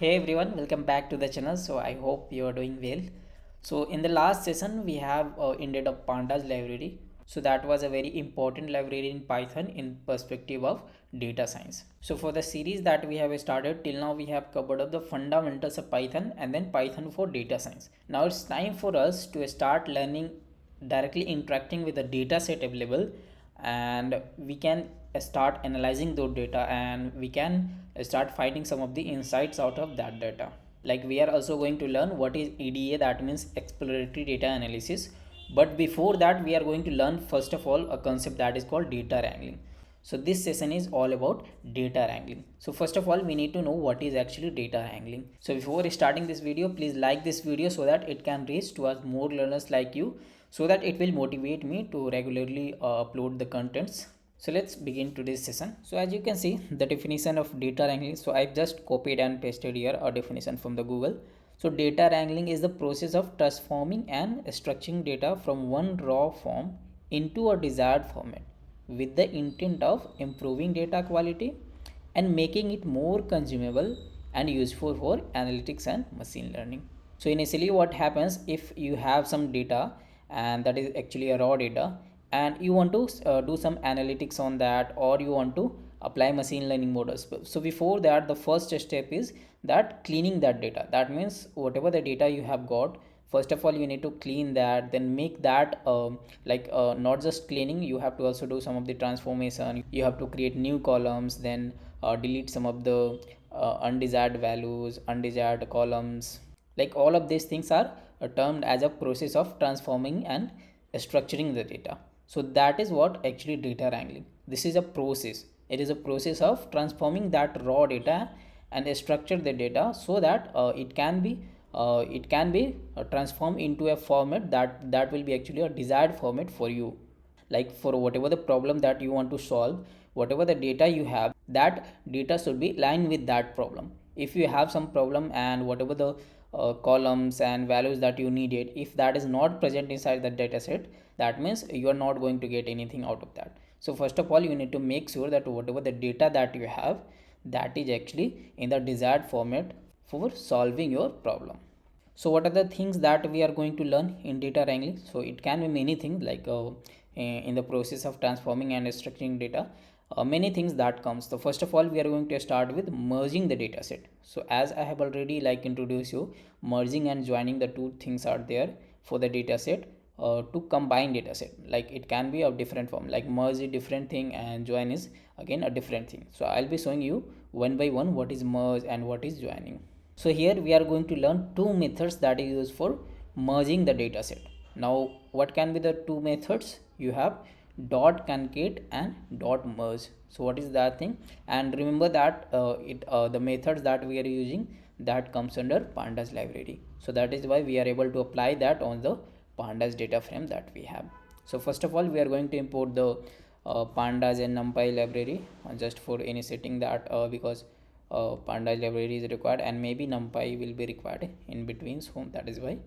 Hey everyone, welcome back to the channel. So I hope you are doing well. So in the last session we have ended up pandas library. So that was a very important library in Python in perspective of data science. So for the series that we have started till now, we have covered up the fundamentals of Python and then Python for data science. Now it's time for us to start learning directly interacting with the data set available, and we can start analyzing those data, and we can start finding some of the insights out of that data. Like, we are also going to learn what is EDA, that means exploratory data analysis. But before that, we are going to learn first of all a concept that is called data wrangling. So this session is all about data wrangling. So first of all, we need to know what is actually data wrangling. So before starting this video, please like this video so that it can reach to us more learners like you, so that it will motivate me to regularly upload the contents. So let's begin today's session. So as you can see, the definition of data wrangling. So I've just copied and pasted here a definition from the Google. So data wrangling is the process of transforming and structuring data from one raw form into a desired format with the intent of improving data quality and making it more consumable and useful for analytics and machine learning. So initially what happens, if you have some data and that is actually a raw data, and you want to do some analytics on that, or you want to apply machine learning models. So before that, the first step is that cleaning that data. That means whatever the data you have got, first of all you need to clean that, then make that not just cleaning, you have to also do some of the transformation. You have to create new columns, then delete some of the undesired values, undesired columns. Like, all of these things are termed as a process of transforming and structuring the data. So that is what actually data wrangling. This is a process. It is a process of transforming that raw data and structure the data so that it can be transformed into a format that will be actually a desired format for you. Like, for whatever the problem that you want to solve, whatever the data you have, that data should be aligned with that problem. If you have some problem and whatever the columns and values that you needed, if that is not present inside the data set, that means you are not going to get anything out of that. So first of all, you need to make sure that whatever the data that you have, that is actually in the desired format for solving your problem. So what are the things that we are going to learn in data wrangling? So it can be many things, like in the process of transforming and structuring data, many things that comes. So first of all, we are going to start with merging the data set. So as I have already introduced you, merging and joining, the two things are there for the data set. To combine data set, like, it can be of different form, like merge is different thing and join is again a different thing. So I'll be showing you one by one what is merge and what is joining. So here we are going to learn two methods that is used for merging the data set. Now what can be the two methods? You have dot concat and dot merge. So what is that thing? And remember that the methods that we are using, that comes under pandas library. So that is why we are able to apply that on the pandas data frame that we have. So first of all, we are going to import the pandas and numpy library, just for any setting that because pandas library is required and maybe numpy will be required in between, so that is why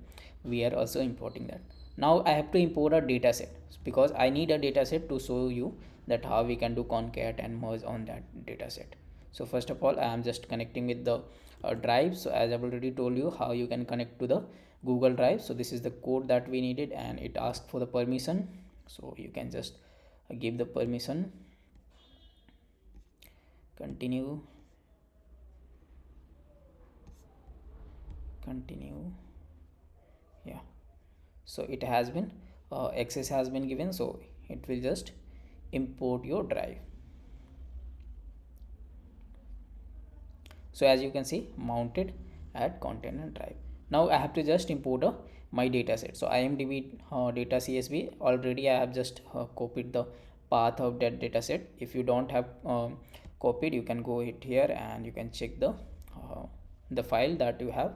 we are also importing that. Now I have to import a data set, because I need a data set to show you that how we can do concat and merge on that data set. So first of all, I am just connecting with the drive. So as I've already told you how you can connect to the Google Drive. So this is the code that we needed, and it asked for the permission. So you can just give the permission, continue, yeah. So it has been access has been given, so it will just import your drive. So as you can see, mounted at content and drive. Now I have to just import my data set. So imdb data csv, already I have just copied the path of that data set. If you don't have copied, you can go hit here and you can check the file that you have,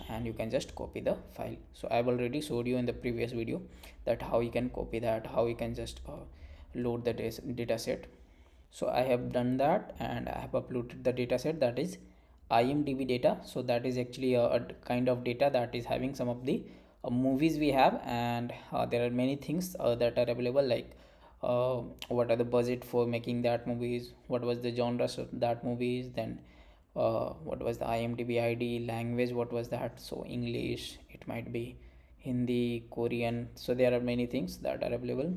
and you can just copy the file. So I've already showed you in the previous video that how you can copy that, how you can just load the data set. So I have done that, and I have uploaded the data set, that is imdb data. So that is actually a kind of data that is having some of the movies we have, and there are many things that are available, like what are the budget for making that movies, what was the genres of that movies, then what was the IMDb ID, language, what was that? So English, it might be Hindi, Korean. So there are many things that are available.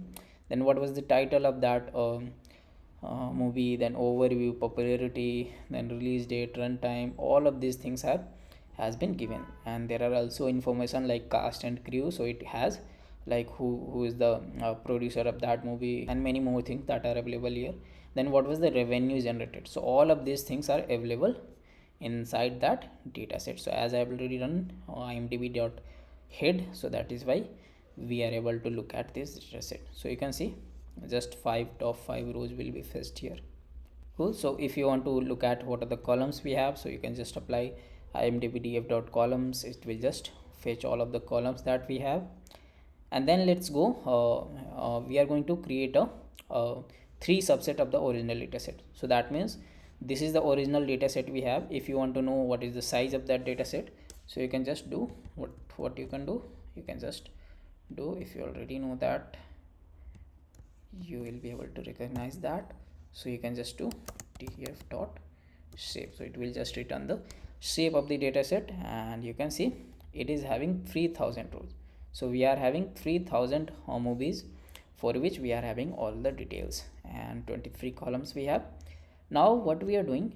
Then what was the title of that movie, then overview, popularity, then release date, runtime, all of these things have has been given. And there are also information like cast and crew, so it has like who is the producer of that movie and many more things that are available here. Then what was the revenue generated, so all of these things are available inside that data set. So as I have already run imdb dot head, so that is why we are able to look at this data set. So you can see just top 5 rows will be fetched here. Cool. So if you want to look at what are the columns we have, so you can just apply imdbdf.columns. It will just fetch all of the columns that we have. And then let's go, we are going to create a 3 subset of the original dataset. So that means this is the original dataset we have. If you want to know what is the size of that dataset, so you can just do what you can do. You can just do, if you already know that, you will be able to recognize that. So you can just do df dot shape, so it will just return the shape of the dataset. And you can see it is having 3000 rows. So we are having 3000 movies for which we are having all the details, and 23 columns we have. Now what we are doing,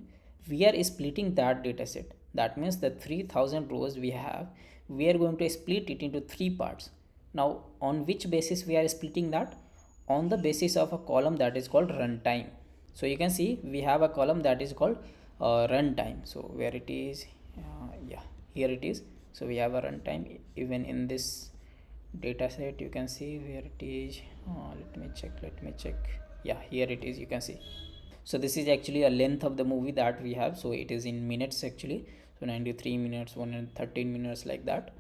we are splitting that dataset. That means the 3000 rows we have, we are going to split it into 3 parts. Now on which basis we are splitting that? On the basis of a column that is called runtime. So you can see we have a column that is called runtime. So where it is, yeah, here it is. So we have a runtime even in this data set. You can see where it is. Let me check. Yeah, here it is, you can see. So this is actually a length of the movie that we have. So it is in minutes actually. So 93 minutes, 113 minutes, like that.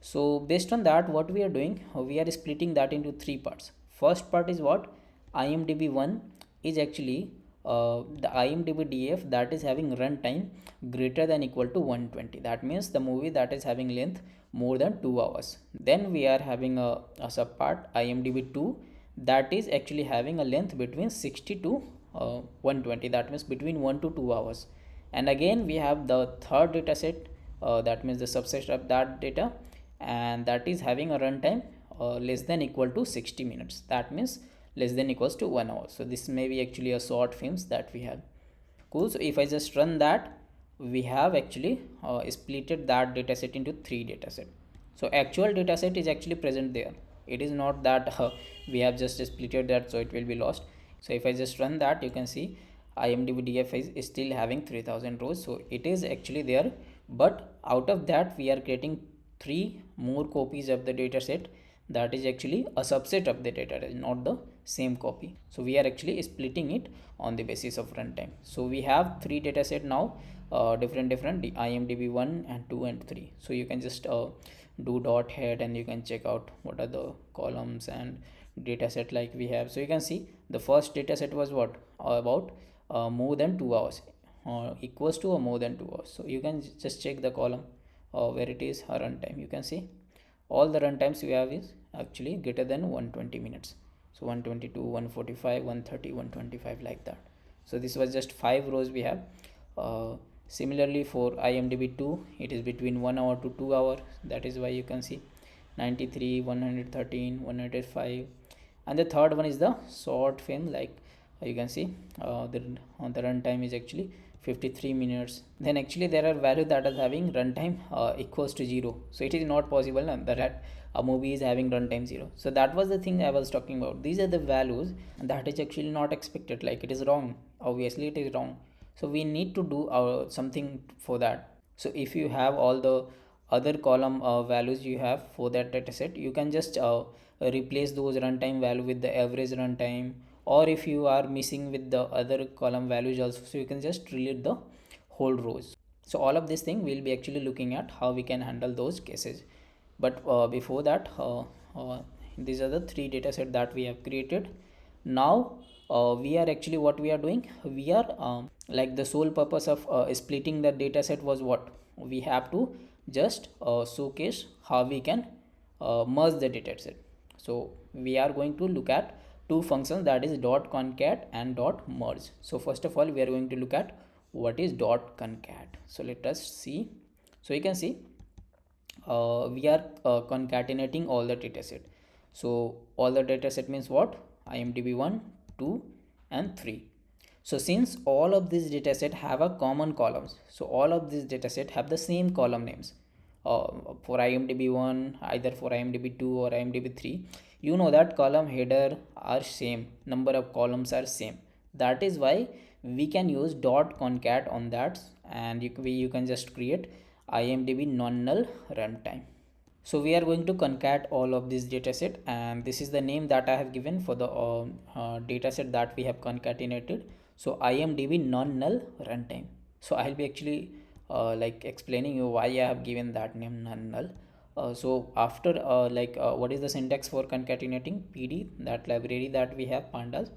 So based on that, what we are doing, we are splitting that into 3 parts. First part is what? IMDb 1 is actually the IMDb DF that is having runtime greater than equal to 120. That means the movie that is having length more than 2 hours. Then we are having a sub part IMDb 2 that is actually having a length between 60 to 120. That means between 1 to 2 hours. And again we have the third data set, that means the subset of that data, and that is having a runtime less than equal to 60 minutes. That means less than equals to 1 hour. So this may be actually a short films that we have. Cool. So if I just run that, we have actually splitted that dataset into 3 dataset. So actual dataset is actually present there. It is not that we have just splitted that so it will be lost. So if I just run that, you can see IMDb DF is still having 3000 rows. So it is actually there, but out of that we are creating 3 more copies of the dataset. That is actually a subset of the data, not the same copy. So we are actually splitting it on the basis of runtime. So we have 3 dataset now, different IMDb 1 and 2 and 3. So you can just do dot head and you can check out what are the columns and dataset like we have. So you can see the first dataset was what, about more than 2 hours, equals to or more than 2 hours. So you can just check the column where it is runtime. You can see all the runtimes we have is actually greater than 120 minutes. So 122, 145, 130, 125, like that. So this was just 5 rows we have. Similarly for IMDb 2, it is between 1 hour to 2 hour. That is why you can see 93, 113, 105. And the third one is the short film, like you can see the runtime is actually 53 minutes. Then actually there are values that is having runtime equals to 0. So it is not possible that a movie is having runtime 0. So that was the thing I was talking about. These are the values that is actually not expected, like it is wrong. Obviously it is wrong. So we need to do something for that. So if you have all the other column values you have for that dataset, you can just replace those runtime value with the average runtime, or if you are missing with the other column values also, so you can just delete the whole rows. So all of this thing we'll be actually looking at how we can handle those cases. But before that, these are the 3 dataset that we have created. Now we are actually, what we are doing, we are like the sole purpose of splitting the dataset was what, we have to just showcase how we can merge the dataset. So we are going to look at 2 functions, that is dot concat and dot merge. So first of all we are going to look at what is dot concat. So let us see. So you can see we are concatenating all the dataset. So all the dataset means what? IMDb 1, 2 and 3. So since all of these dataset have a common columns, so all of these dataset have the same column names. For IMDb 1, either for IMDb 2 or IMDb 3, you know that column header are same, number of columns are same. That is why we can use dot concat on that, and you can just create IMDb non-null runtime. So we are going to concat all of this dataset, and this is the name that I have given for the dataset that we have concatenated. So IMDb non-null runtime. So I'll be actually like explaining you why I have given that name non-null. So after what is the syntax for concatenating? PD, that library that we have, pandas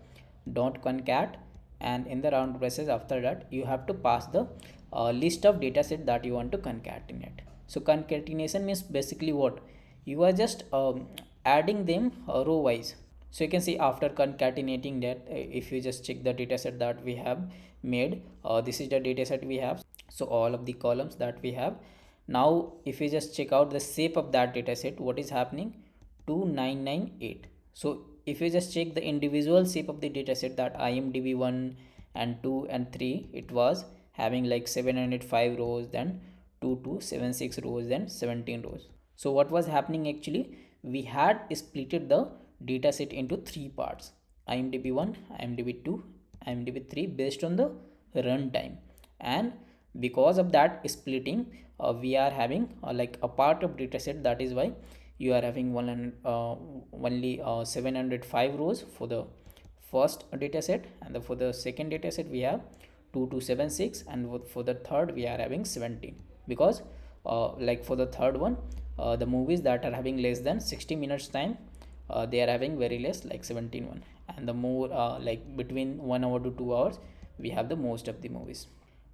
dot concat, and in the round braces after that you have to pass the list of dataset that you want to concatenate. So concatenation means basically what? You are just adding them row wise. So you can see after concatenating that, if you just check the dataset that we have made, this is the dataset we have. So all of the columns that we have. Now if you just check out the shape of that dataset, what is happening? 2998. So if you just check the individual shape of the dataset, that IMDb 1 and 2 and 3, it was having like 705 rows, then 2276 rows, then 17 rows. So what was happening actually? We had splitted the dataset into three parts: IMDb 1, IMDb 2, IMDb 3, based on the runtime. And because of that splitting, we are having like a part of dataset. That is why you are having only 705 rows for the first dataset, and for the second dataset we have 2276, and for the third we are having 17. Because like for the third one, the movies that are having less than 60 minutes time, they are having very less, like 17 and the more like between 1 hour to 2 hours, we have the most of the movies.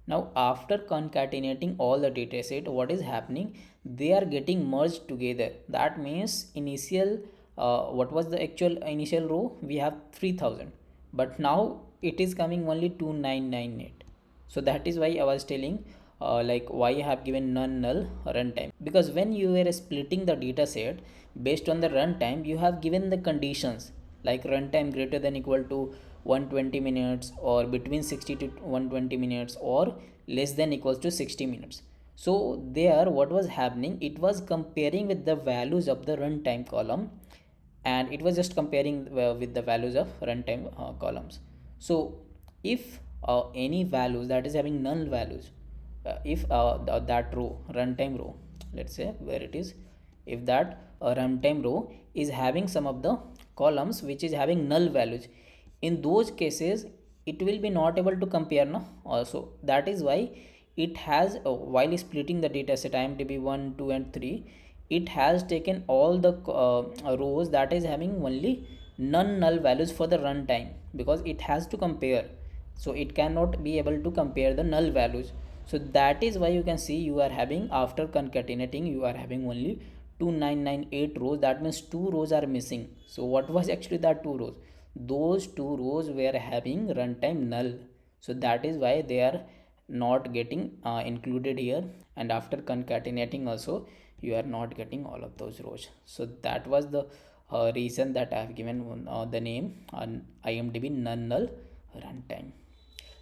Now after concatenating all the dataset, what is happening? They are getting merged together. That means initial what was the actual initial row? We have 3000, but now it is coming only 2998. So that is why I was telling like why I have given non-null runtime, because when you were splitting the dataset based on the runtime, you have given the conditions like runtime greater than equal to 120 minutes, or between 60 to 120 minutes, or less than equals to 60 minutes. So there what was happening, it was comparing with the values of the runtime column, and it was just comparing with the values of runtime columns. So if any values that is having null values, if that row, runtime row, let's say where it is, if that runtime row is having some of the columns which is having null values, in those cases it will be not able to compare, no? Also that is why it has while splitting the dataset IMDb 1, 2 and 3, it has taken all the rows that is having only non-null values for the runtime, because it has to compare. So it cannot be able to compare the null values. So that is why you can see you are having, after concatenating, you are having only 2998 rows. That means two rows are missing. So what was actually that two rows? Those two rows were having runtime null. So that is why they are not getting included here, and after concatenating also you are not getting all of those rows. So that was the reason that I have given the name on IMDb non-null runtime.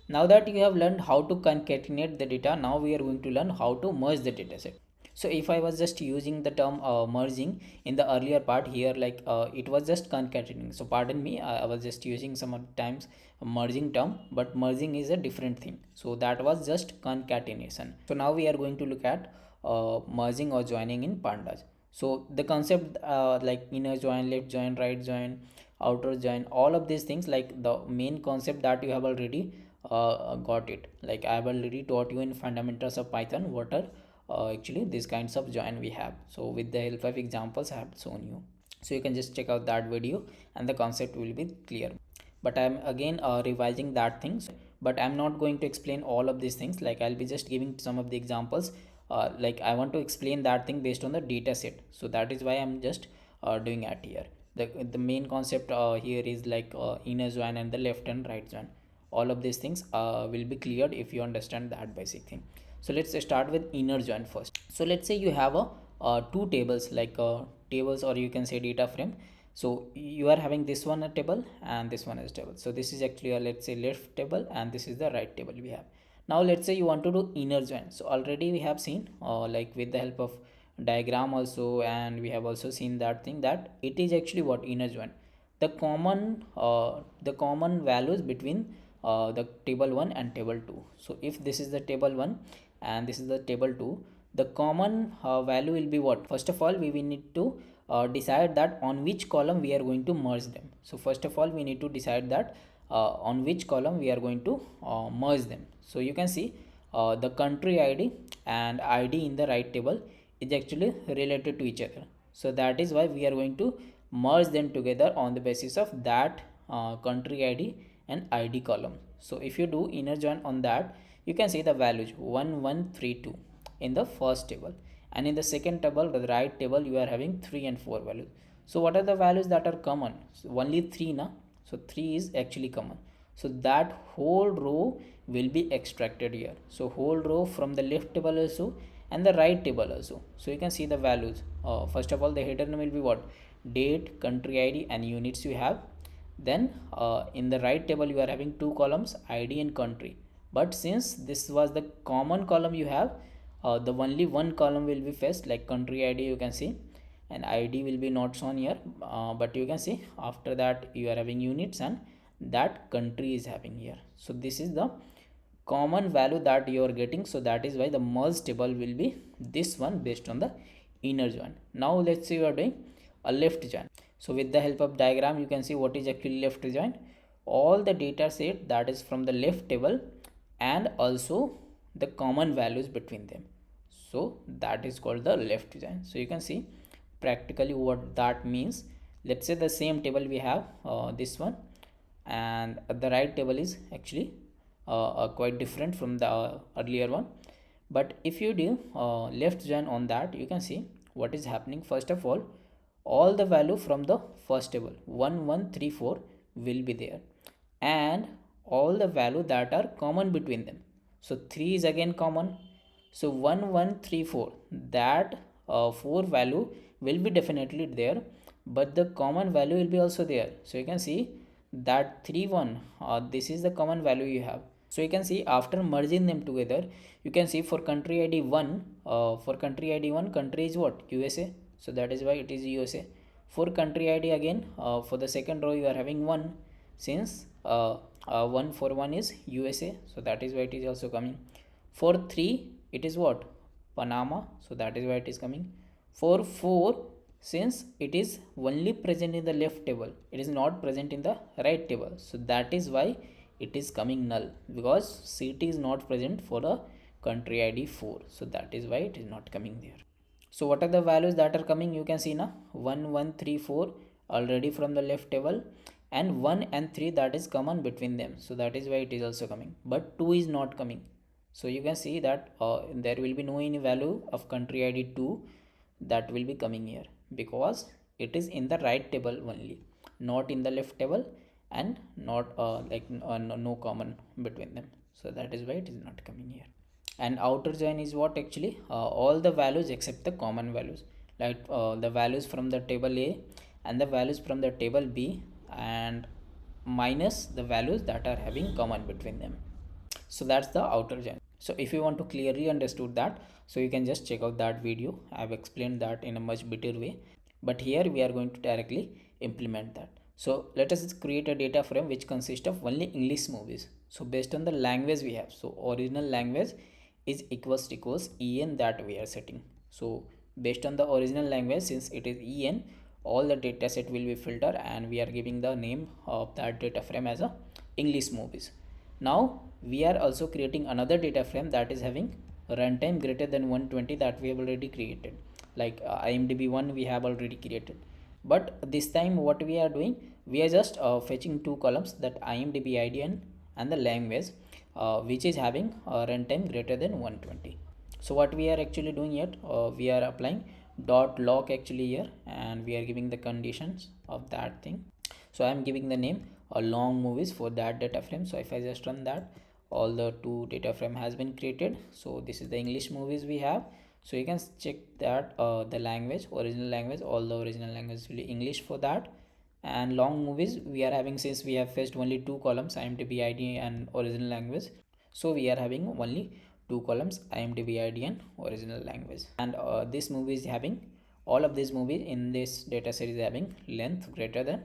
Now that you have learned how to concatenate the data, now we are going to learn how to merge the dataset. So if I was just using the term merging in the earlier part here, like it was just concatenating. So pardon me, I was just using some of the times merging term, but merging is a different thing. So that was just concatenation. So now we are going to look at merging or joining in pandas. So the concept like inner join, left join, right join, outer join, all of these things, like the main concept that you have already got it. Like I have already taught you in fundamentals of Python what are actually these kinds of join we have. So with the help of examples I have shown you, so you can just check out that video and the concept will be clear. But I'm again revising that things, but I'm not going to explain all of these things. Like I'll be just giving some of the examples. Like I want to explain that thing based on the data set, so that is why I'm just doing it here. The main concept here is like inner join and the left and right join. all of these things will be cleared if you understand that basic thing. So let's start with inner join first. So let's say you have a two tables, like tables, or you can say data frame. So you are having this one a table and this one is table. So this is actually a, let's say, left table, and this is the right table we have. Now let's say you want to do inner join. So already we have seen like with the help of diagram also, and we have also seen that thing, that it is actually what inner join, the common values between the table 1 and table 2. So if this is the table 1 and this is the table 2, the common value will be what? First of all, we will need to decide that on which column we are going to merge them. So first of all, we need to decide that on which column we are going to merge them. So you can see the country ID and ID in the right table is actually related to each other. So that is why we are going to merge them together on the basis of that country ID and ID column. So if you do inner join on that, you can see the values 1132 in the first table, and in the second table, the right table, you are having 3 and 4 values. So what are the values that are common? So only 3 na, so 3 is actually common. So that whole row will be extracted here. So whole row from the left table also and the right table also. So you can see the values. First of all, the header name will be what? Date, country ID and units you have. Then in the right table you are having two columns, ID and country. But since this was the common column you have, the only one column will be fetched, like country ID you can see, and ID will be not shown here, but you can see after that you are having units and that country is having here. So this is the common value that you are getting. So that is why the merge table will be this one based on the inner join. Now let's say you are doing a left join. So with the help of diagram, you can see what is actually left join. All the data set that is from the left table and also the common values between them. So that is called the left join. So you can see practically what that means. Let's say the same table we have this one, and the right table is actually quite different from the earlier one. But if you do left join on that, you can see what is happening. First of all the value from the first table 1134 will be there, and all the value that are common between them. So 3 is again common. So 1134, that 4 value will be definitely there, but the common value will be also there. So you can see that 31, this is the common value you have. So you can see after merging them together, you can see for country ID 1, for country ID 1, country is what? USA. So that is why it is USA. For country ID again, for the second row you are having 1, since 1 for 1 is USA. So that is why it is also coming. For 3 it is what? Panama. So that is why it is coming. For 4, since it is only present in the left table, it is not present in the right table. So that is why it is coming null, because city is not present for the country ID 4. So that is why it is not coming there. So what are the values that are coming? You can see now 1134 already from the left table, and 1 and 3 that is common between them. So that is why it is also coming, but 2 is not coming. So you can see that there will be no any value of country ID 2 that will be coming here, because it is in the right table only, not in the left table, and not no common between them. So that is why it is not coming here. And outer join is what? Actually all the values except the common values, like the values from the table A and the values from the table B, and minus the values that are having common between them. So that's the outer join. So if you want to clearly understood that, so you can just check out that video. I have explained that in a much better way, but here we are going to directly implement that. So let us create a data frame which consists of only English movies. So based on the language we have, so original language is equals en that we are setting. So based on the original language, since it is en, all the data set will be filtered, and we are giving the name of that data frame as a English movies. Now we are also creating another data frame that is having runtime greater than 120 that we have already created, like IMDb 1 we have already created. But this time what we are doing, we are just fetching two columns, that IMDb ID and the language, which is having runtime greater than 120. So what we are actually doing here, we are applying .lock actually here, and we are giving the conditions of that thing. So I am giving the name long movies for that data frame. So if I just run that, all the two data frame has been created. So this is the English movies we have. So you can check that the language, original language, all the original language will be English for that. And long movies we are having, since we have fetched only two columns, IMDb ID and original language, so we are having only two columns, IMDb ID and original language. And this movie is having, all of these movies in this data set is having length greater than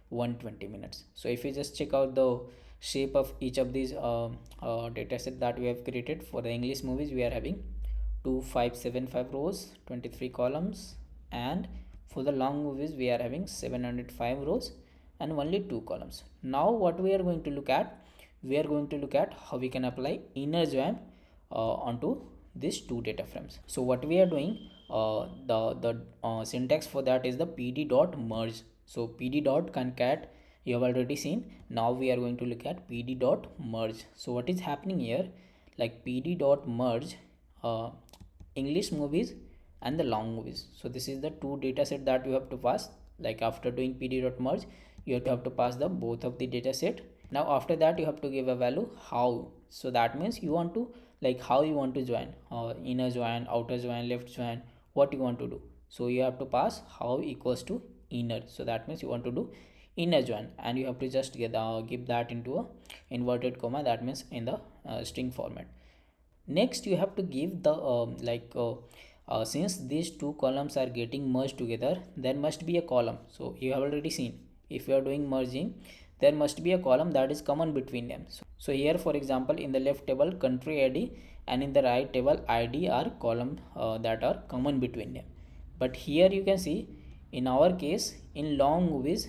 120 minutes. So if you just check out the shape of each of these data set that we have created, for the English movies we are having 2575 rows, 23 columns, and for the long movies we are having 705 rows and only two columns. Now what we are going to look at, we are going to look at how we can apply inner join onto these two data frames. So what we are doing, the syntax for that is the pd dot merge. So pd dot concat you have already seen. Now we are going to look at pd dot merge. So what is happening here, like pd dot merge English movies and the long movies. So this is the two data set that you have to pass. Like after doing pd dot merge, you have to pass the both of the data set. Now after that you have to give a value how. So that means you want to, like how you want to join, inner join, outer join, left join, what you want to do. So you have to pass how equals to inner. So that means you want to do inner join, and you have to just give that into a inverted comma, that means in the string format. Next you have to give the since these two columns are getting merged together, there must be a column. So you have already seen, if you are doing merging, there must be a column that is common between them. So here for example, in the left table country ID and in the right table ID are column that are common between them. But here you can see, in our case, in long movies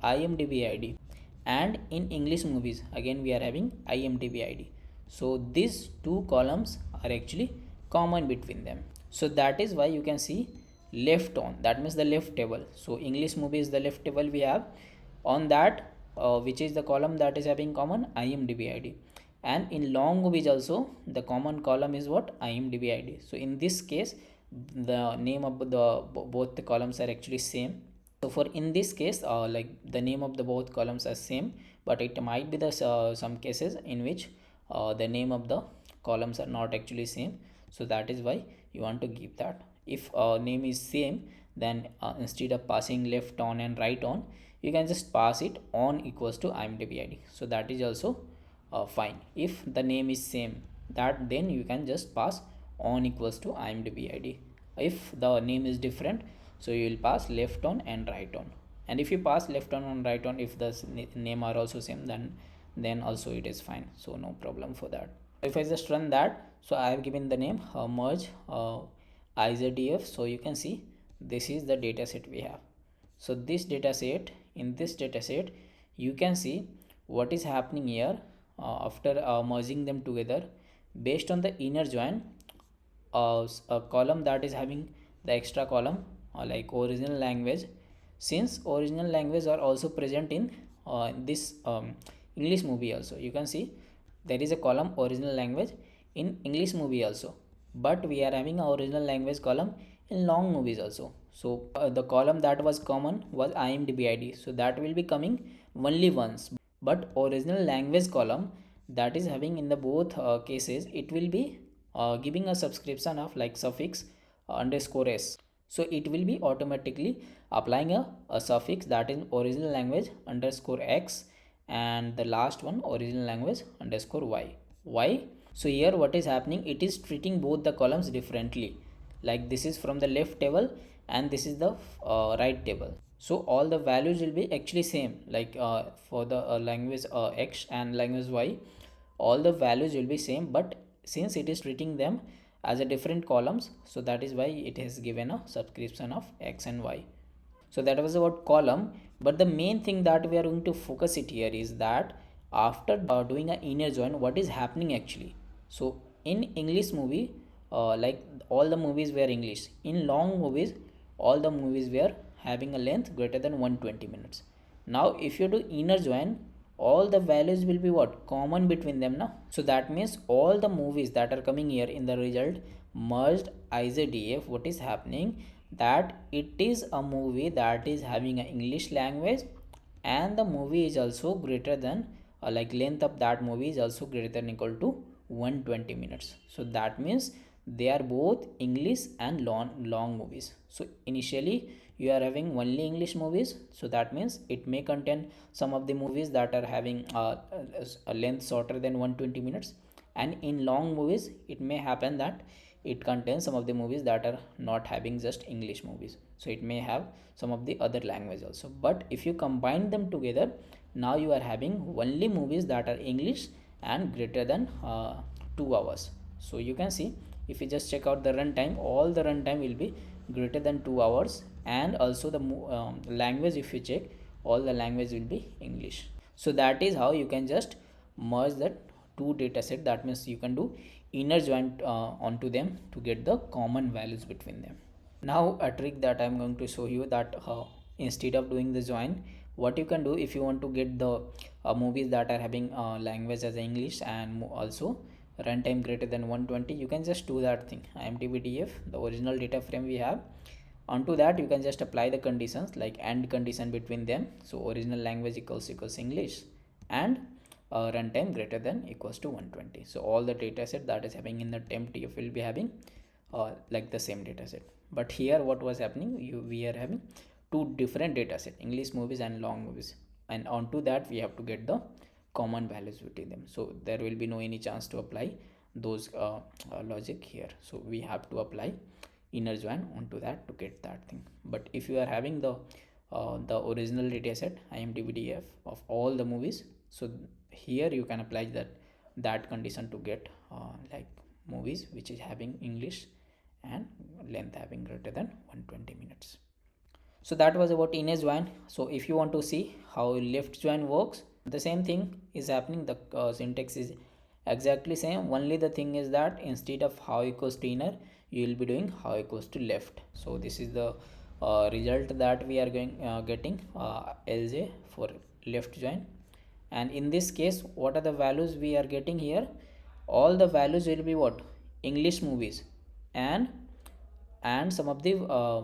IMDb ID, and in English movies again we are having IMDb ID. So these two columns are actually common between them. So that is why you can see left on, that means the left table. So English movie is the left table we have, on that which is the column that is having common IMDb ID. And in long movies also the common column is what, IMDb ID. So in this case the name of the both the columns are actually same. So for in this case like the name of the both columns are same, but it might be the some cases in which the name of the columns are not actually same. So that is why you want to give that. If name is same, then instead of passing left on and right on, you can just pass it on equals to IMDb ID. So that is also fine. If the name is same, that then you can just pass on equals to IMDb ID. If the name is different, so you will pass left on and right on. And if you pass left on and right on, if the name are also same, then also it is fine. So no problem for that. If I just run that, so I have given the name merge IZDF. So you can see this is the data set we have. So this data set, in this data set you can see what is happening here after merging them together. Based on the inner join, a column that is having the extra column like original language, since original language are also present in this English movie also, you can see there is a column original language in English movie also, but we are having a original language column in long movies also. So the column that was common was IMDb ID, so that will be coming only once. But original language column that is having in the both cases, it will be giving a subscription of like suffix underscore s. So it will be automatically applying a suffix that is original language underscore x, and the last one original language underscore y. Why? So here what is happening, it is treating both the columns differently. Like this is from the left table and this is the right table. So all the values will be actually same, like for the language x and language y, all the values will be same, but since it is treating them as a different columns, so that is why it has given a subscription of x and y. So that was about column. But the main thing that we are going to focus it here is that after doing an inner join, what is happening actually. So in English movie, like all the movies were English. In long movies, all the movies were having a length greater than 120 minutes. Now if you do inner join, all the values will be what, common between them now. So that means all the movies that are coming here in the result merged IZDF, what is happening, that it is a movie that is having an English language and the movie is also greater than like length of that movie is also greater than equal to 120 minutes. So that means they are both English and long movies. So initially you are having only English movies, so that means it may contain some of the movies that are having a length shorter than 120 minutes, and in long movies it may happen that it contains some of the movies that are not having just English movies, so it may have some of the other language also. But if you combine them together, now you are having only movies that are English and greater than 2 hours. So you can see, if you just check out the runtime, all the runtime will be greater than 2 hours, and also the language, if you check, all the language will be English. So that is how you can just merge the two data set. That means you can do inner join onto them to get the common values between them. Now a trick that I'm going to show you, that instead of doing the join, what you can do if you want to get the movies that are having language as English and also runtime greater than 120, you can just do that thing. IMDb the original data frame we have, onto that you can just apply the conditions like and condition between them. So original language equals English, and runtime greater than equals to 120. So all the data set that is having in the temp TF will be having like the same data set. But here what was happening, we are having two different data set, English movies and long movies, and onto that we have to get the common values between them. So there will be no any chance to apply those logic here. So we have to apply inner join onto that to get that thing. But if you are having the original data set IMDb of all the movies, so here you can apply that condition to get like movies which is having English and length having greater than 120 minutes. So that was about inner join. So if you want to see how left join works, the same thing is happening. The syntax is exactly same, only the thing is that instead of how equals to inner, you will be doing how equals to left. So this is the result that we are getting LJ for left join. And in this case, what are the values we are getting here? All the values will be what? English movies, and some of the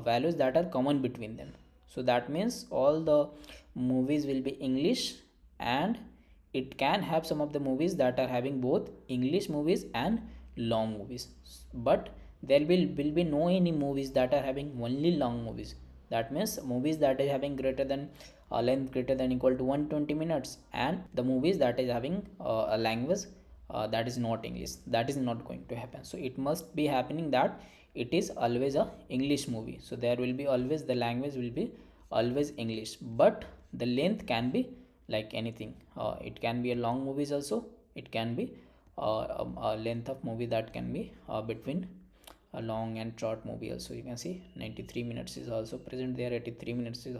values that are common between them. So that means all the movies will be English, and it can have some of the movies that are having both English movies and long movies. But there will be no any movies that are having only long movies. That means movies that is having greater than length greater than equal to 120 minutes, and the movies that is having a language that is not English, that is not going to happen. So it must be happening that it is always a English movie. So there will be always the language will be always English, but the length can be like anything. It can be a long movies also, it can be a length of movie that can be between a long and short movie also. You can see 93 minutes is also present there, 83 minutes is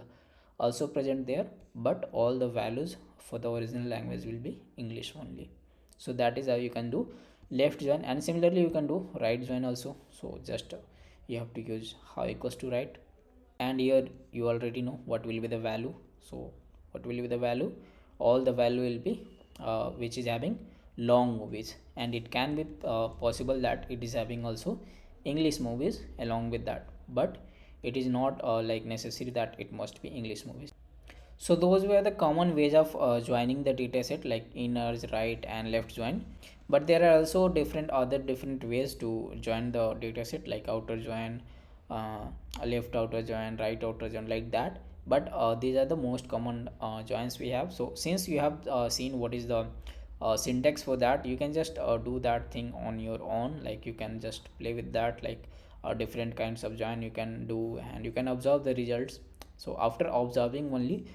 also present there, but all the values for the original language will be English only. So that is how you can do left join, and similarly you can do right join also. So just you have to use how equals to right, and here you already know what will be the value. So what will be the value? All the value will be which is having long movies, and it can be possible that it is having also English movies along with that, but it is not like necessary that it must be English movies. So those were the common ways of joining the dataset, like inner, right, and left join. But there are also different ways to join the dataset, like outer join, left outer join, right outer join, like that. But these are the most common joins we have. So since you have seen what is the syntax for that, you can just do that thing on your own. Like you can just play with that, like different kinds of join you can do, and you can observe the results. So after observing only,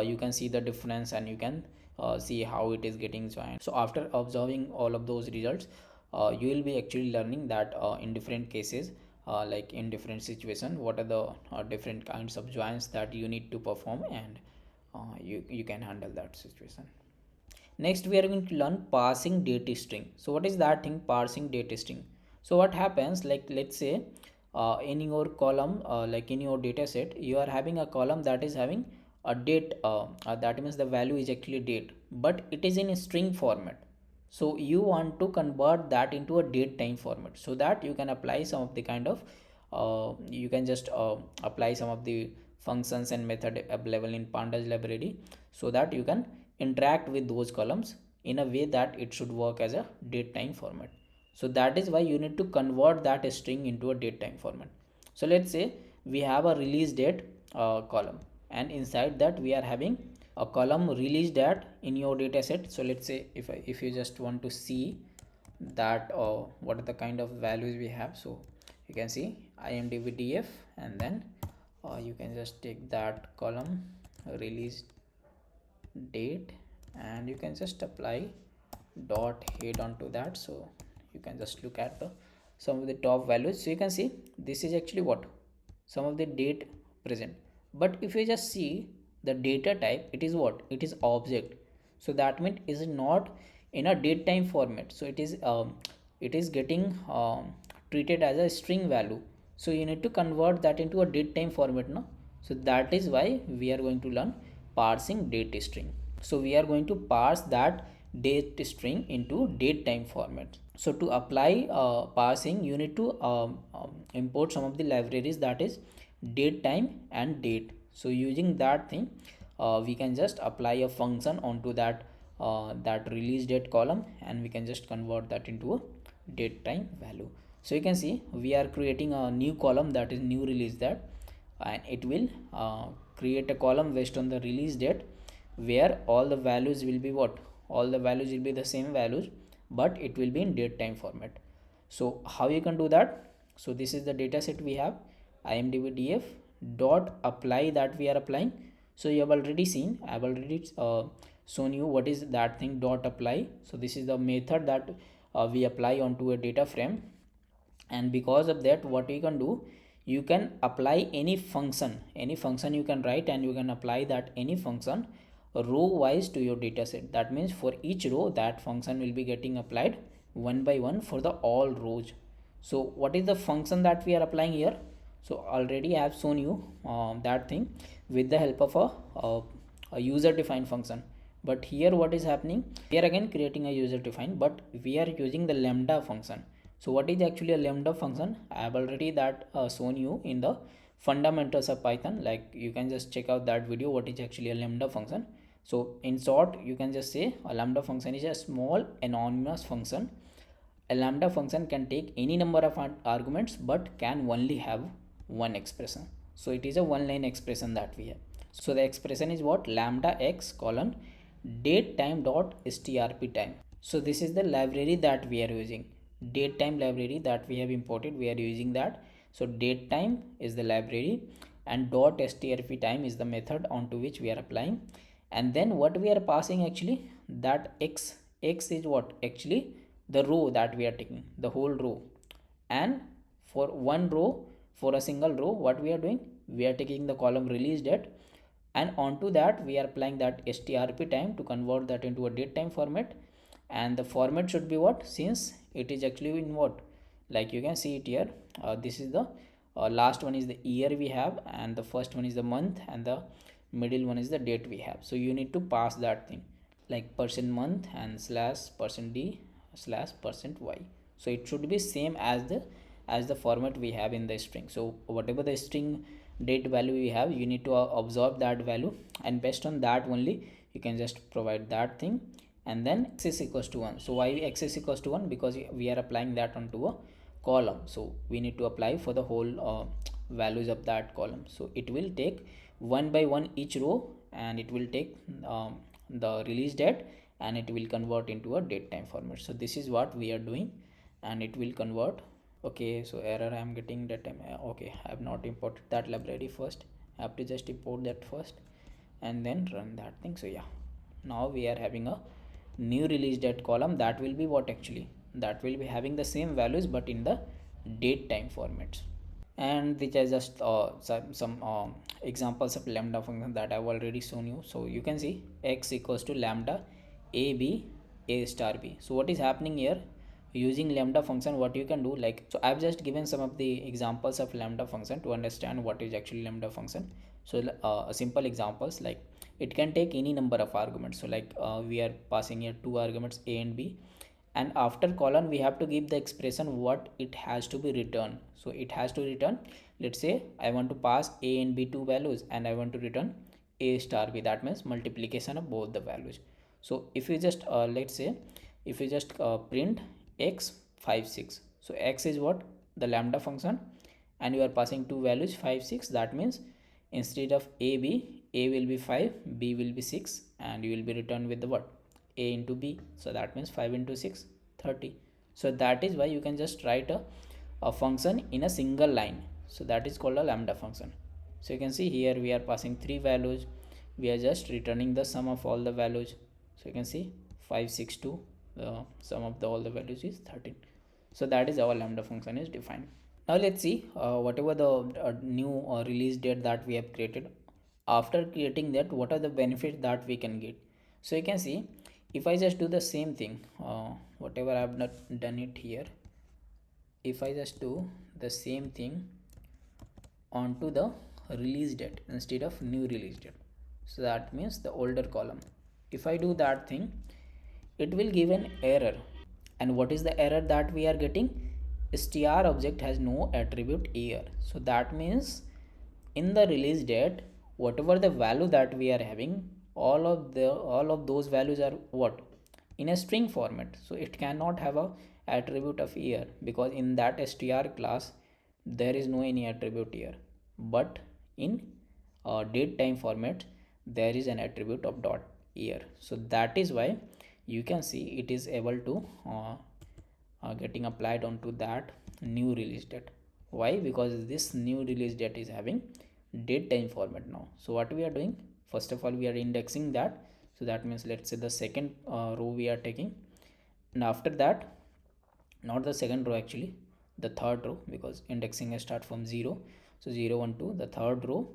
you can see the difference, and you can see how it is getting joined. So after observing all of those results, you will be actually learning that in different cases, like in different situation, what are the different kinds of joins that you need to perform, and you can handle that situation. Next we are going to learn parsing data string. So what is that thing, parsing data string? So what happens, like let's say in your column, like in your data set, you are having a column that is having a date, that means the value is actually date, but it is in a string format. So you want to convert that into a date time format, so that you can apply some of the kind of you can just apply some of the functions and method available in Pandas library. so that you can interact with those columns in a way that it should work as a date time format. So that is why you need to convert that string into a date time format. So let's say we have a release date column, and inside that we are having a column release date in your data set. So let's say if you just want to see that what are the kind of values we have, so you can see imdbdf, and then you can just take that column release date, and you can just apply dot head onto that. So you can just look at the some of the top values. So you can see this is actually what some of the date present, but if you just see the data type, it is what, it is object. So that means it is not in a date time format, so it is getting treated as a string value. So you need to convert that into a date time format now. So that is why we are going to learn parsing date string. So we are going to parse that date string into date time format. So to apply parsing, you need to import some of the libraries, that is date time and date. So using that thing, we can just apply a function onto that release date column, and we can just convert that into a date time value. So you can see we are creating a new column, that is new release date, and it will create a column based on the release date, where all the values will be what, all the values will be the same values, but it will be in date time format. So how you can do that? So this is the data set we have, imdbdf dot apply, that we are applying. So you have already seen, I have already shown you what is that thing dot apply. So this is the method that we apply onto a data frame, and because of that what you can do, you can apply any function you can write, and you can apply that any function row wise to your data set. That means for each row that function will be getting applied one by one for the all rows. So what is the function that we are applying here? So already I have shown you that thing with the help of a user defined function. But here what is happening, we are again creating a user defined, but we are using the lambda function. So what is actually a lambda function? I have already that shown you in the fundamentals of Python. Like you can just check out that video, what is actually a lambda function. So in short, you can just say a lambda function is a small anonymous function. A lambda function can take any number of arguments, but can only have one expression. So it is a one line expression that we have. So the expression is what, lambda x colon date time dot strp time. So this is the library that we are using, date time library that we have imported, we are using that. So date time is the library, and dot strp time is the method onto which we are applying. And then what we are passing actually, that x is what, actually the row that we are taking, the whole row. And for one row, for a single row, what we are doing, we are taking the column release date, and onto that we are applying that strp time to convert that into a date time format. And the format should be what, since it is actually in what, like you can see it here, this is the last one is the year we have, and the first one is the month, and the middle one is the date we have. So you need to pass that thing like percent month and slash percent d slash percent y. So it should be same as the format we have in the string. So whatever the string date value we have, you need to absorb that value, and based on that only you can just provide that thing. And then x is equals to 1. So why x is equals to 1? Because we are applying that onto a column, so we need to apply for the whole values of that column. So it will take one by one each row, and it will take the release date, and it will convert into a date time format. So this is what we are doing, and it will convert. Okay, so error I am getting that time. Okay, I have not imported that library first. I have to just import that first and then run that thing. So yeah, now we are having a new release date column that will be what, actually that will be having the same values but in the date time formats. And which is just some examples of lambda function that I've already shown you. So you can see x equals to lambda a b a star b. So what is happening here, using lambda function, what you can do, like, so I've just given some of the examples of lambda function to understand what is actually lambda function. So simple examples, like it can take any number of arguments. So like we are passing here two arguments a and b, and after colon we have to give the expression what it has to be returned. So it has to return, let's say I want to pass a and b two values, and I want to return a star b, that means multiplication of both the values. So if you just let's say if you just print x 5 6, so x is what, the lambda function, and you are passing two values 5 6, that means instead of a b, a will be 5, b will be 6, and you will be returned with the what, a into b, so that means 5 into 6 30. So that is why you can just write a function in a single line, so that is called a lambda function. So you can see here we are passing three values, we are just returning the sum of all the values. So you can see 5 6 2, the sum of all the values is 13. So that is how a lambda function is defined. Now let's see whatever the new release date that we have created. After creating that, what are the benefits that we can get? So you can see if I just do the same thing, whatever I have not done it here, if I just do the same thing onto the release date instead of new release date, so that means the older column, if I do that thing, it will give an error. And what is the error that we are getting? Str object has no attribute year. So that means in the release date, whatever the value that we are having, all of those values are what, in a string format, so it cannot have a attribute of year, because in that str class there is no any attribute year. But in date time format there is an attribute of dot year. So that is why you can see it is able to getting applied onto that new release date. Why? Because this new release date is having date time format now. So what we are doing, first of all we are indexing that. So that means let's say the second row we are taking, and after that, not the second row actually, the third row, because indexing has start from 0. So 0 1 2, the third row,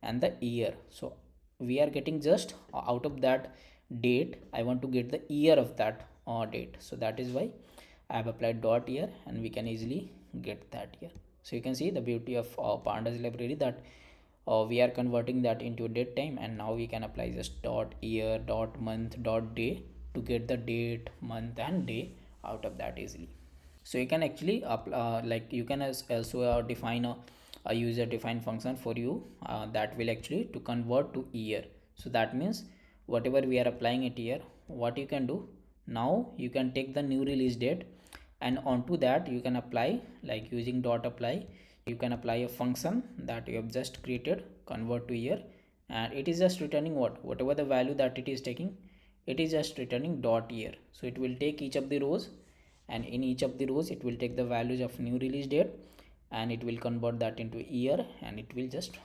and the year. So we are getting just out of that date, I want to get the year of that date. So that is why I have applied dot year, and we can easily get that year. So you can see the beauty of pandas library, that we are converting that into date time, and now we can apply just dot year, dot month, dot day to get the date, month, and day out of that easily. So you can actually like you can also define a user defined function for you that will actually to convert to year. So that means whatever we are applying it here, what you can do now, you can take the new release date, and onto that you can apply, like using dot apply, you can apply a function that you have just created, convert to year, and it is just returning what, whatever the value that it is taking, it is just returning dot year. So it will take each of the rows, and in each of the rows it will take the values of new release date, and it will convert that into year, and it will just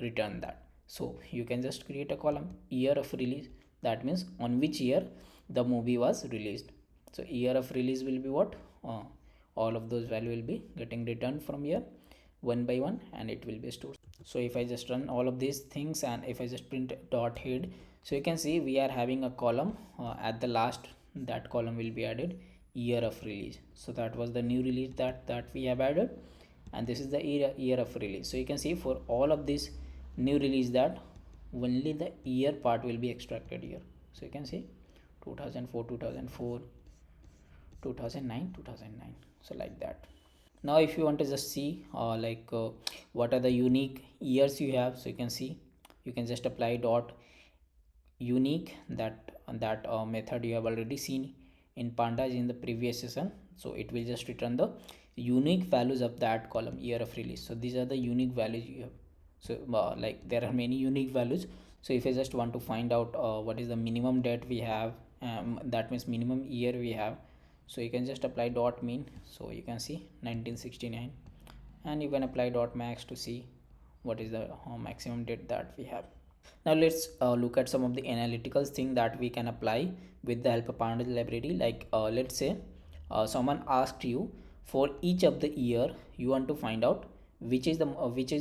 return that. So you can just create a column year of release, that means on which year the movie was released. So year of release will be what, all of those value will be getting returned from here one by one, and it will be stored. So if I just run all of these things, and if I just print dot head, so you can see we are having a column at the last, that column will be added year of release. So that was the new release that we have added, and this is the year of release. So you can see for all of this new release, that only the year part will be extracted here. So you can see 2004 2004 2009 2009, so like that. Now if you want to just see what are the unique years you have, so you can see you can just apply dot unique, that method you have already seen in pandas in the previous session. So it will just return the unique values of that column year of release. So these are the unique values you have. So like there are many unique values. So if I just want to find out what is the minimum date we have, that means minimum year we have, so you can just apply dot mean. So you can see 1969, and you can apply dot max to see what is the maximum date that we have. Now let's look at some of the analytical thing that we can apply with the help of pandas library. Like let's say someone asked you, for each of the year you want to find out which is the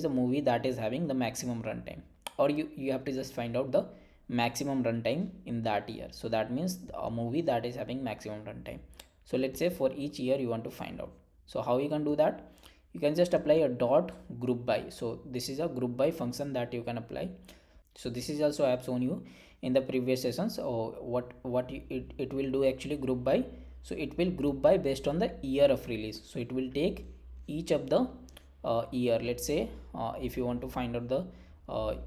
movie that is having the maximum runtime, or you have to just find out the maximum runtime in that year. So that means a movie that is having maximum runtime. So let's say for each year you want to find out. So how you can do that? You can just apply a dot group by. So this is a group by function that you can apply. So this is also I have shown you in the previous sessions. So it will do actually group by. So it will group by based on the year of release. So it will take each of the year. Let's say if you want to find out the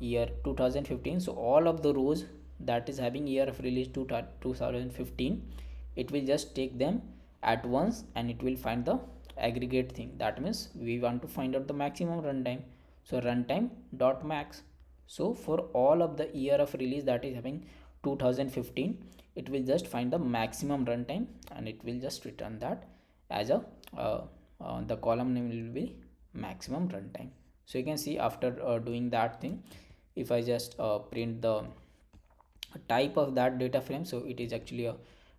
year 2015. So all of the rows that is having year of release to 2015, it will just take them at once and it will find the aggregate thing. That means we want to find out the maximum runtime, so runtime dot max. So for all of the year of release that is having 2015, it will just find the maximum runtime and it will just return that as a the column name will be maximum runtime. So you can see after doing that thing, if I just print the type of that data frame, so it is actually a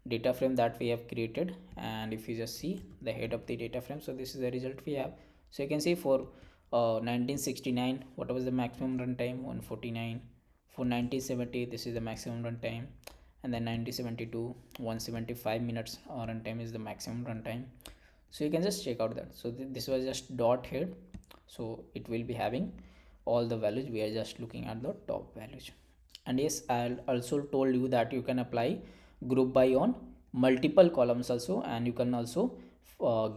data frame that we have created. And if you just see the head of the data frame, so this is the result we have. So you can see for 1969 what was the maximum runtime, 149. For 1970 this is the maximum runtime, and then 1972 175 minutes runtime is the maximum runtime. So you can just check out that. So this was just dot head, so it will be having all the values. We are just looking at the top values. And yes, I also told you that you can apply group by on multiple columns also, and you can also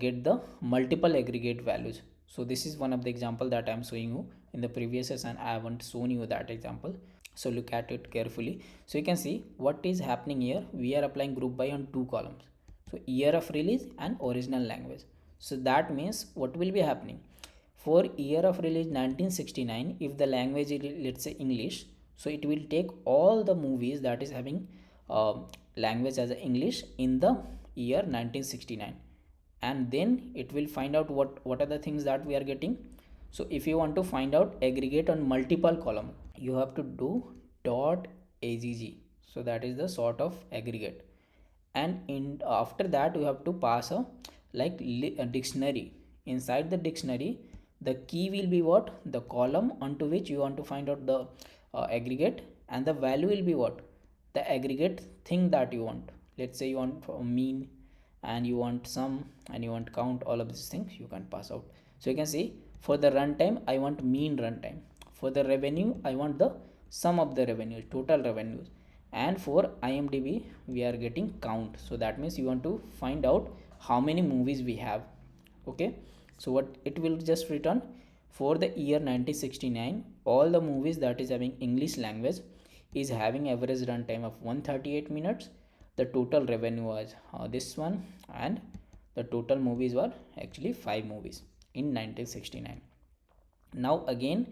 get the multiple aggregate values. So this is one of the example that I am showing you. In the previous session I haven't shown you that example, so look at it carefully. So you can see what is happening here. We are applying group by on two columns, so year of release and original language. So that means what will be happening for year of release 1969, if the language is, let's say, English, so it will take all the movies that is having language as English in the year 1969, and then it will find out what are the things that we are getting. So if you want to find out aggregate on multiple column, you have to do dot agg, so that is the sort of aggregate. And in after that you have to pass a a dictionary. Inside the dictionary, the key will be what, the column onto which you want to find out the aggregate, and the value will be what, the aggregate thing that you want. Let's say you want mean, and you want sum, and you want count. All of these things you can pass out. So you can see for the runtime I want mean runtime, for the revenue I want the sum of the revenues, total revenues, and for IMDb we are getting count. So that means you want to find out how many movies we have. Okay, so what it will just return, for the year 1969 all the movies that is having English language is having average runtime of 138 minutes. The total revenue was this one, and the total movies were actually 5 movies in 1969. Now again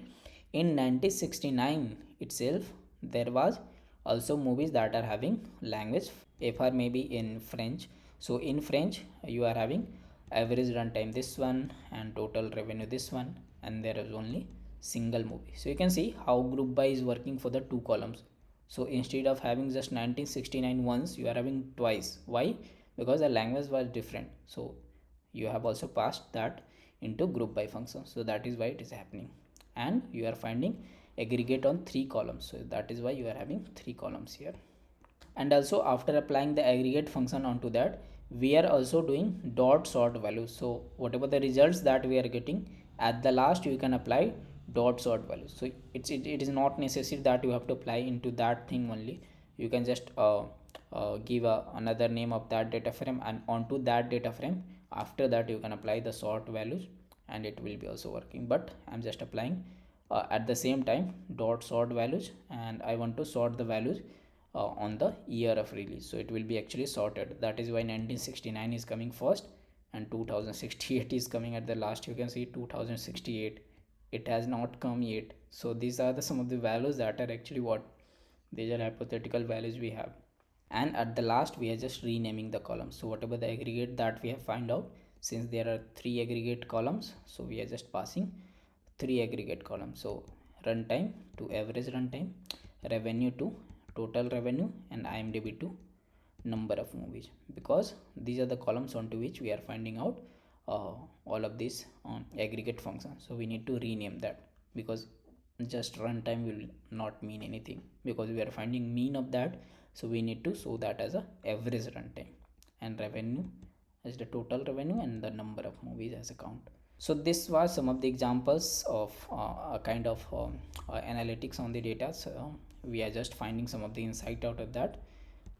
in 1969 itself there was also movies that are having language, if are maybe in French. So in French you are having average runtime this one, and total revenue this one, and there is only single movie. So you can see how group by is working for the two columns. So instead of having just 1969 once, you are having twice. Why? Because the language was different, so you have also passed that into group by function. So that is why it is happening, and you are finding aggregate on 3 columns, so that is why you are having 3 columns here. And also after applying the aggregate function onto that, we are also doing dot sort values. So whatever the results that we are getting, at the last you can apply dot sort values. So it is not necessary that you have to apply into that thing only. You can just give another name of that data frame, and onto that data frame after that you can apply the sort values, and it will be also working. But I'm just applying at the same time dot sort values, and I want to sort the values on the year of release, so it will be actually sorted. That is why 1969 is coming first and 2068 is coming at the last. You can see 2068, it has not come yet. So these are some of the values that are actually what, these are hypothetical values we have. And at the last we are just renaming the columns. So whatever the aggregate that we have find out, since there are 3 aggregate columns, so we are just passing 3 aggregate columns. So runtime to average runtime, revenue to total revenue, and IMDb to number of movies, because these are the columns onto which we are finding out all of these aggregate functions. So we need to rename that, because just runtime will not mean anything, because we are finding mean of that. So we need to show that as a average runtime, and revenue as the total revenue, and the number of movies as a count. So this was some of the examples of a kind of analytics on the data. So we are just finding some of the insight out of that.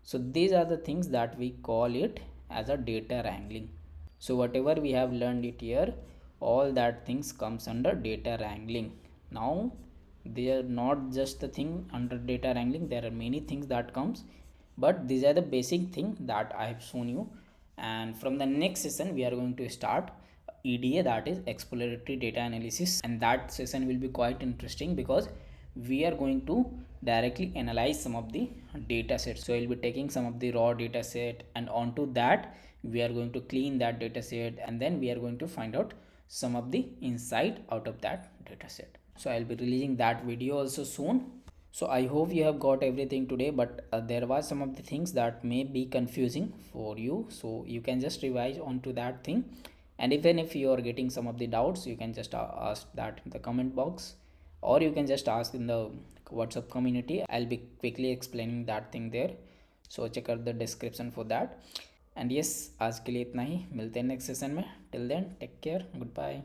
So these are the things that we call it as a data wrangling. So whatever we have learned it here, all that things comes under data wrangling. Now They are not just the thing under data wrangling, there are many things that comes, but these are the basic thing that I have shown you. And from the next session we are going to start EDA, that is exploratory data analysis, and that session will be quite interesting because we are going to directly analyze some of the data sets. So we'll be taking some of the raw data set, and onto that we are going to clean that data set, and then we are going to find out some of the insight out of that data set. So I'll be releasing that video also soon. So I hope you have got everything today, but there was some of the things that may be confusing for you, so you can just revise onto that thing. And even if you are getting some of the doubts, you can just ask that in the comment box, or you can just ask in the WhatsApp community. I'll be quickly explaining that thing there, so check out the description for that. And yes, आज के लिए इतना ही, मिलते हैं next session में. Till then take care, good bye.